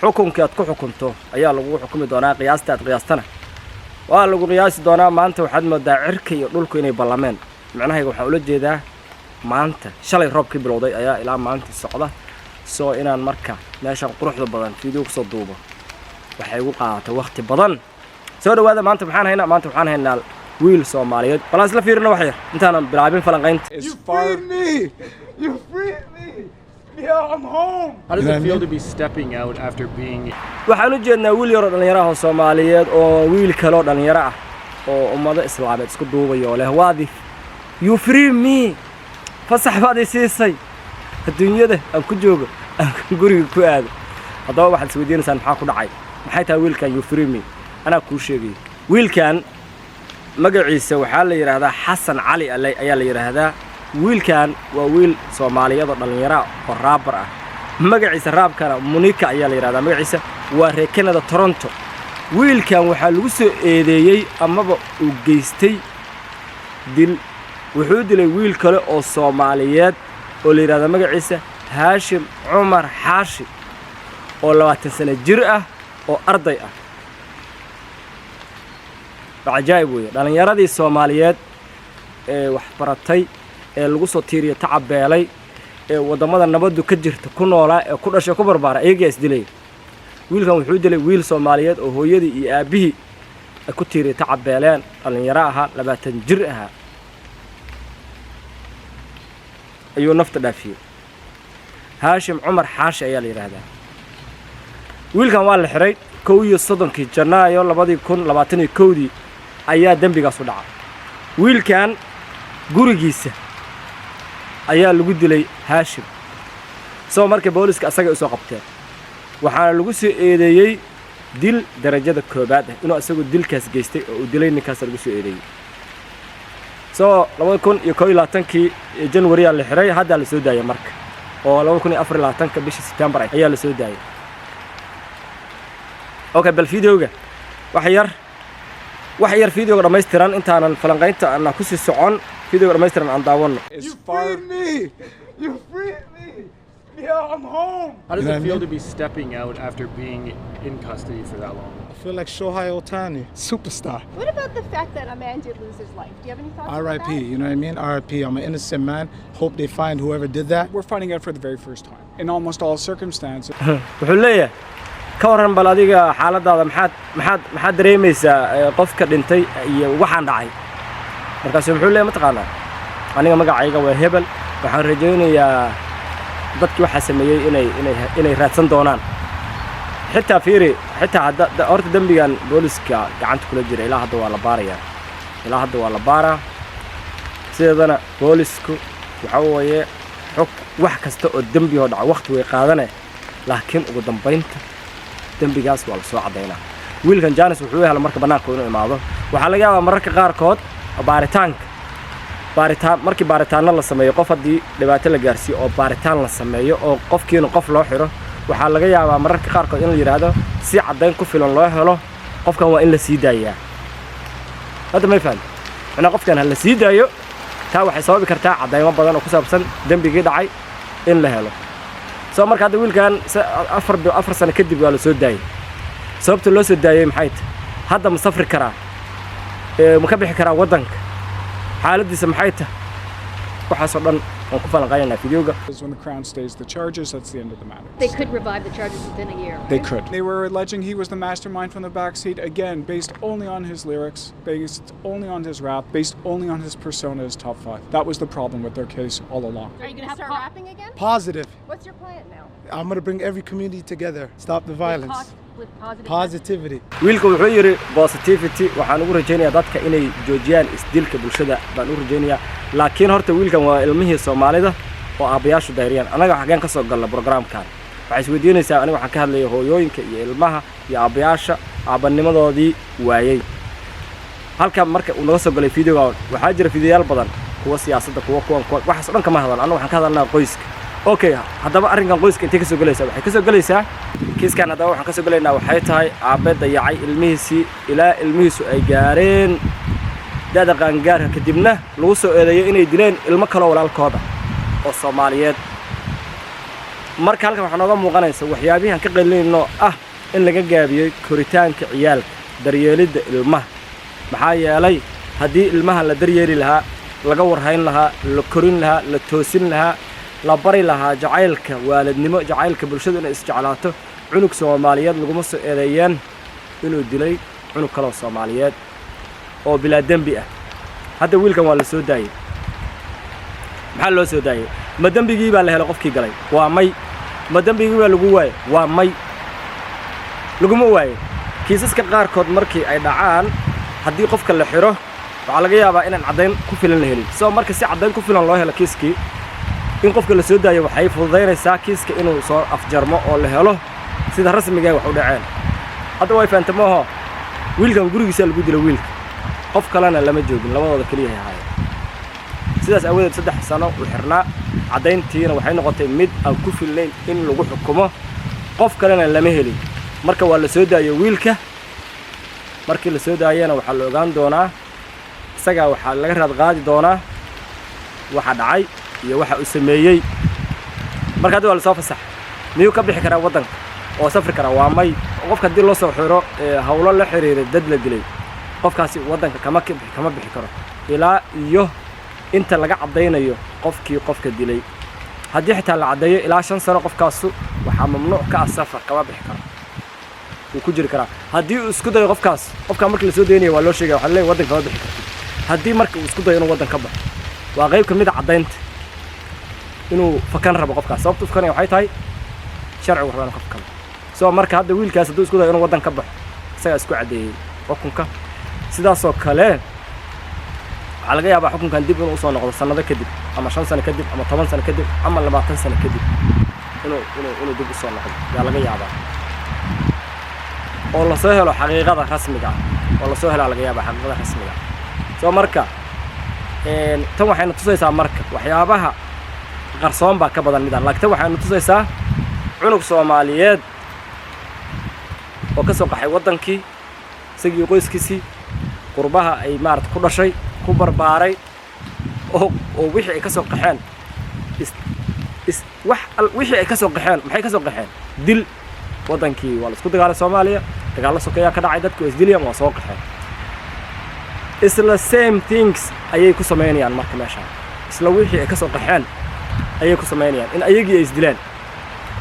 xukunkii aad ku xukunto ayaa lagu xukumi doonaa qiyaasta aad qiyaastana waa lagu qiyaasi doonaa maanta waxaad moodaa cirka iyo dhulku inay ballameen macnahayga waxaan ula jeedaa maanta shalay roobkii bilowday ayaa ilaa maanta socda soo inaan marka meeshan quruxda badan fiideo ku soo duubo waxay ugu qaadatay waqti badan soo dhawaada maanta waxaan haynaa wiil Soomaaliyeed balaas la fiirino wax yar intaan bilaabin falanqaynta You freed me! Yeah, I'm home! How does it feel to be stepping out after being... waxaan u jeednaa wiil yar oo dhalinyaro ah Soomaaliyeed oo wiil kale oo dhalinyaro ah oo ummada Islaameed isku duubayo leh waadif you free me fasax baad siisay adduunyada aan ku joogo aan guriga ku aado haddaba waxaad isweydiinaysaan maxaa ku dhacay maxay tahay wiilkan you free me anaa kuu sheegay wiilkan magaciisa waxaa la yiraahdaa Xasan Cali ayaa la yiraahdaa wiilkan waa wiil Soomaaliyeed oo dhalinyaro oo raabar ah magaciisa raabkana Monica ayaa la yiraahdaa magaciisa waa reer Canada Toronto wiilkan waxaa lagu soo eedeeyay amaba uu geystay dil wuxuu dilay wiil kale oo Soomaaliyeed oo la yiraahdo magaciisa Haashim Cumar Xaashi oo 20 sano jir ah oo arday ah ajaayib weey dhalinyaradii Soomaaliyeed ee wax baratay ee lagu soo tiiriyo tacabeelay ee wadamada nabadu ka jirta ku noolaa ee ku dhashay ku barbaaray ayaga is dilay wiilkan wuxuu dilay wiil Soomaaliyeed oo hooyadii iyo aabihii ay ku tiiriyo tacabeeleen dhalinyaro aha 20 jir ah ayuu nafta dhaafiyay Haashim Cumar Xaashi ayaa la yiraahdaa wiilkan waa la xiray 31 Janaayo 2021 ayaa dambigaas u dhacay wiilkan gurigiisa ayaa lagu dilay Haashim soo markay booliska asaga u soo qabteen waxaana lagu soo eedeeyay dil darajada koobaad ah inuu asagu dilkaas geystay oo uu dilay ninkaas lagu soo eedeeyay soo 2021 January la xiray hadda la soo daayay marka oo 2024 bishii September ayaa la soo daayay okay bal videoga wax yar videoga dhameystiran intaanan falanqaynta aan ku sii socon videoga dhameystiran aan daawano You freed me! Yeah, I'm home! How does it feel to be stepping out after being in custody for that long? I feel like Shohei Ohtani, superstar. What about the fact that a man did lose his life? Do you have any thoughts about R.I.P., that? you know what I mean? R.I.P., I'm an innocent man. Hope they find whoever did that. We're finding out for the very first time in almost all circumstances. wuxuu leeyahay ka waran bal adiga xaaladaada maxaad dareemaysaa qofka dhintay iyo waxaan dhacay markaas wuxuu leeyahay mataqaanaa aniga magacayga waa Hebel waxaan rajaynayaa dadkii waxa sameeyay inay raadsan doonaan xitaa fiiri xitaa horta dambigan booliska gacanta kula jira ilaa hadda waa la baaraa sidana boolisku waxa weeye wax kasta oo dambi oo dhaca waqti way qaadanay laakiin ugu dambeynta dambigaas waa la soo cadeynaa wiilkan Janice wuxuu helay marka banaanka inuu imaado waxa laga yaabaa mararka qaar kood baaritaan markii baaritaan la sameeyo qof hadii dhibaato la gaarsiyo oo baaritaan la sameeyo oo qofkiina qof loo xiro waxa laga yaabaa mararka qaar kood in la yiraahdo si cadeyn ku filan loo helo qofkan waa in la sii daayaa hada ma fahmi ana qofkan hal la sii daayo taa waxay sababi kartaa cadeymo badan oo ku saabsan dambigii dhacay in la helo soo marka hadda wiilkan 4 sano kadib waa la soo daayay sababta loo soo daayay maxay tahay hadda ma safri karaa ma ka bixi karaa wadanka xaaladiisa maxay tahay waxaas oo dhan aan ku falanqaynaa videoga When the Crown stays the charges, that's the end of the matter. They could revive the charges within a year. They could. They were alleging he was the mastermind from the backseat, again, based only on his lyrics, based only on his rap, based only on his persona as top 5. That was the problem with their case all along. Are you going to start rapping again? Positive. What's your plan now? I'm going to bring every community together. Stop the violence. With Positivity. wiilku wuxuu yiri positivity waxaan ugu rajaynayaa dadka inay joojiyaan isdilka bulshada baan u rajaynayaa laakiin horta wiilkan waa ilmihii Soomaalida oo aabayaashu dayriyaan anaga xageen ka soo galna programkan waxay isweydiinaysaa aniga waxaan ka hadlayaa hooyooyinka iyo ilmaha iyo aabayaasha aabanimadoodii waayay halka marka uu naga soo galay videoga waxaa jira fiidiyaal badan kuwa siyaasadda kuwa waxaas dhan kama hadlan anaga waxaan ka hadalnaa qoyska okay haddaba arrinkan qoyska intee ka soo galaysaa waxay ka soo galaysaa kiiskan haddaba waxaan ka soo galaynaa waxay tahay aabe dayacay ilmihiisii ilaa ilmihiisu ay gaareen da'da qaangaarka kadibna lagu soo eedeeyay inay dileen ilmo kale walaalkooda oo Soomaaliyeed marka halkan waxaa nooga muuqanaysa waxyaabihi aan ka qaylinayno ah in laga gaabiyey koritaanka ciyaalka daryeelidda ilmaha maxaa yeelay haddii ilmaha la daryeeli lahaa laga warhayn lahaa la korin lahaa la toosin lahaa la bari lahaa jacaylka waalidnimo jacaylka bulshadu inay isjeclaato cunug Soomaaliyeed laguma soo eedeeyeen inuu dilay cunug kale oo Soomaaliyeed oo bilaa dambi ah hadda wiilkan waa la soo daayay maxaa loo soo daayay ma dambigii baa la helay qofkii galay waa may ma dambigii baa lagu waayay waa may laguma waayay kiisaska qaarkood markii ay dhacaan haddii qofka la xiro waxaa laga yaabaa inaan caddayn ku filan la helin soo marka si caddayn ku filan loo helo kiiskii in qofka la soo daayo waxay fududaynaysaa kiiska inuu soo afjarmo oo la helo sida rasmiga wax u dhaceen hadda way faantamaho wiilkan gurigiisa lagu dilay wiilka qof kalena lama joogin labadooda kaliya ay ahaayeen sidaas awadeed 3 sano u xirnaa caddayntiina waxay noqotay mid aan ku filayn in lagu xukumo qof kalena lama helin marka waa la soo daayo wiilka markii la soo daayana waxaa la ogaan doonaa isaga waxaa laga raad qaadi doonaa waxa dhacay iyo waxa uu sameeyay marka hadda waa la soo fasax miyuu ka bixi karaa waddanka oo safri karaa waa may qofka hadii loo soo xiro hawlo la xiriira dad la dilay qofkaasi waddanka kama bixi karo ilaa iyo inta laga cadaynayo qofka dilay haddii xitaa la cadeeyo ilaa 5 sano qofkaasu waxaa mamnuuc ka ah safar kama bixi karo uu ku jiri karaa haddii uu isku dayo qofka markii la soo deenayo waa loo sheegay waxa leeyahay waddanka kama bixi kartid haddii markii uu isku dayo inuu waddan ka baxo waa qayb kamid ah cadaynta inuu fakan rabo qofkaas sababtu fakanay waxay tahay sharcigu rabaan qofka soo marka hadda wiilkaas hadduu isku dayo inuu waddan ka baxo isaga isku cadeeyay xukunka sidaas oo kale waxaa laga yaabaa xukunkan dib inuu soo noqdo sanado kadib ama 5 sano kadib ama 10 sano kadib ama 20 sano kadib inuu dib u soo noqdo yaa laga yaabaa oo la soo helo xaqiiqada rasmiga oo la soo helo laga yaabaa xaqiiqada rasmiga soo marka tan waxayna tusaysaa marka waxyaabaha qarsoon baa ka badan midaan laakiin waxayna tusaysaa cunug Soomaaliyeed oo ka soo qaxay waddankii isagii qoyskiisii qurbaha ay maarta ku dhashay ku barbaaray oo wixii ay ka soo qaxeen wixii ay ka soo qaxeen maxay ka soo qaxeen dil waddankii waa la isku dagaalay Soomaaliya dagaal sokeeya ka dhacay dadku isdiliyaan waa soo qaxeen isla same things ayay ku sameeyaan marka meesha isla wixii ay ka soo qaxeen ayay ku sameeyaan in ayagii ay isdilaan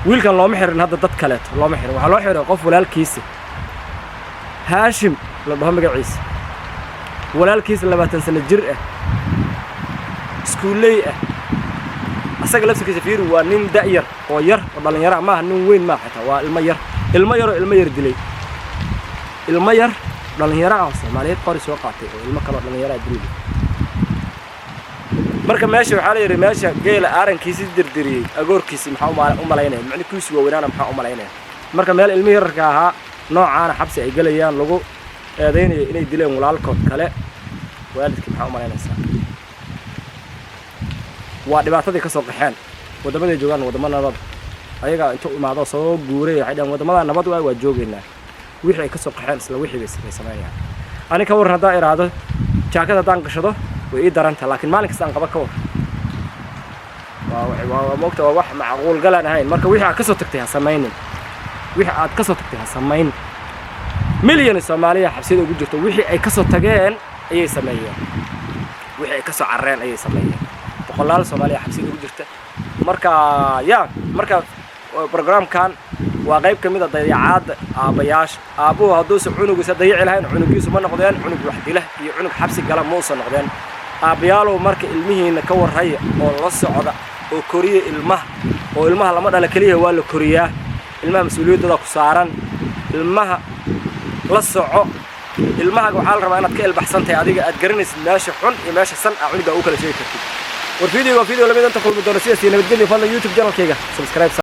wiilkan looma xirin hadda dad kale looma xirin waxa loo xiray qof walaalkiisa Haashim la dhaho magaciisa walaalkiisa 20 sano jir ah iskuulay ah asaga laftiisa fiir waa nin da'yar oo yar oo dhalinyaro ma aha nin weyn ma xataa waa ilmo yar dilay ilmo yar dhalinyaro ah Soomaaliyeed qori soo qaatay oo ilmo kale dhalinyaro dilay marka meesha waxa la yiri meesha geela aarankiisa dirdiriyay agoorkiisa maxaa u malaynay macnikiisu waa wanaana maxaa u malaynay marka meel ilmo yarka ahaa noocaana xabsi ay galayaan lagu eedeynay inay dileen walaalkood kale waalidkii maxaa u malaynaysaa waa dhibaatadii ka soo qaxeen wadamada joogan wadamada nabad ayaga inta imaado soo guuray waxay dhan wadamada nabad waa joogeynaa wixii ay ka soo qaxeen isla wixii bay sameeyaan ani ka waran hadaa iraado jaakada daan qashado way ii daranta laakiin maalin kasta aan qaba ka war waa moogta waa wax macquul galaan ahayn marka wixii aad ka soo tagtay ha sameeynin wixii aad ka soo tagtay ha sameeynin milyan Soomaaliya xabsiyada ugu jirto wixii ay ka soo tageen ayay sameeyeen wixii ay ka soo carreen ayay sameeyeen boqolaal Soomaaliya xabsiyada ugu jirta marka programkan waa qayb kamid ah dayacaad aabayaasha aabuhu hadduu cunugiisa dayaci lahayn cunugiisu ma noqdeen cunug wax dila iyo cunug xabsi gala ma uusan noqdeen aabayaalo marka ilmihiina ka warhaya oo la socda oo koriye ilmaha lama dhala kaliya waa la koriyaa ilmaha mas'uuliyadooda ku saaran ilmaha la soco ilmaha waxa la rabaa inaad ka ilbaxsantahay adiga aad garanaysid meesha xun iyo meesha san ah cunuga uu kala sheegi kartid war video lamid inta kulmi doona sidaas nabadgelyo fadlan YouTube channel-kayga subscribe